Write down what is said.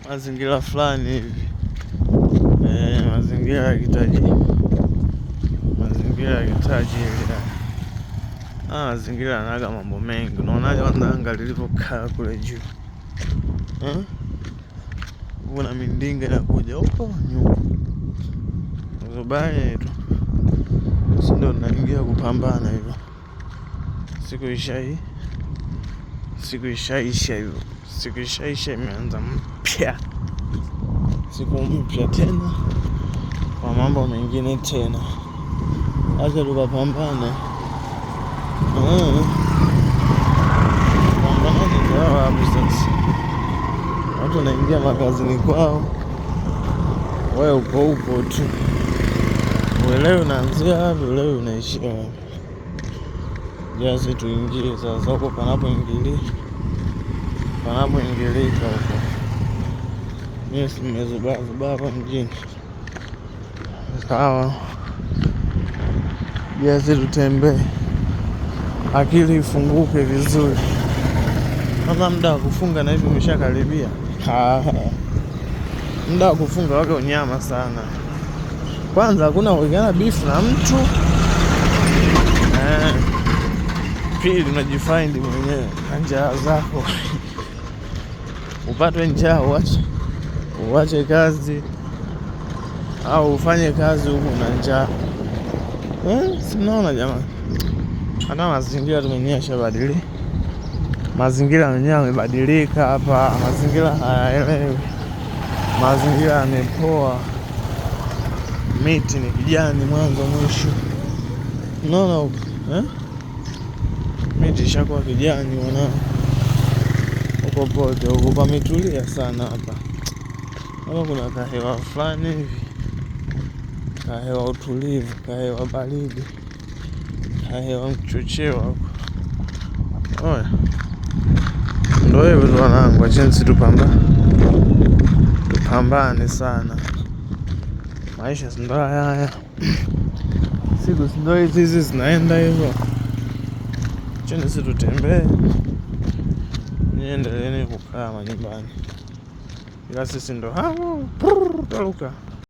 mazingira fulani hivi. Mazingira ya kitaji ile. Mazingira yanaga mambo mengi. Unaonaje anga lilivyokaa kule juu? Kuna mindinga inakuja huko nyuma. Uzubaya tu. Ndio naingia kupambana hivyo. Siku ishaisha hivyo. Siku ishaisha imeanza mpya. Siku mpya tena. Kwa mambo mengine tena. Acha tukapambane. Pambana ndio hapo sasa. Watu wanaingia makazini kwao. Wewe upo tu. Uelewe unaanzia wapi, uelewe unaishia wapi. Jazi tuingie sasa huko panapoingilika huko. Mimi nimezubaa hapa mjini. Sawa. Jazi tutembee. Akili ifunguke vizuri. Kama muda wa kufunga na hivi umeshakaribia. Muda wa kufunga wake unyama sana. Kwanza hakuna kuigana beef na mtu. Pili unajifind mwenyewe njaa zako. Upatwe njaa uache kazi au ufanye kazi huko na njaa. Sinaona jamani. Hata mazingira tumenyesha badili. Mazingira yenyewe yamebadilika hapa. Mazingira hayaelewi. Mazingira yamepoa. Miti ni kijani mwanzo mwisho. Unaona huko? Miti ishakuwa kijani unaona. Huko pote huko pametulia sana hapa. Hapa kuna kahewa fulani hivi. Kahewa utulivu, kahewa baridi. Kahewa mchocheo huko. Oya. Ndio hivyo tu wanangu, acheni tupambane sana. Maisha si ndio haya. Siku si ndio hizi zinaenda hivyo. Acheni sisi tutembee. Niendeleeni kukaa nyumbani. Ila sisi ndo taruka.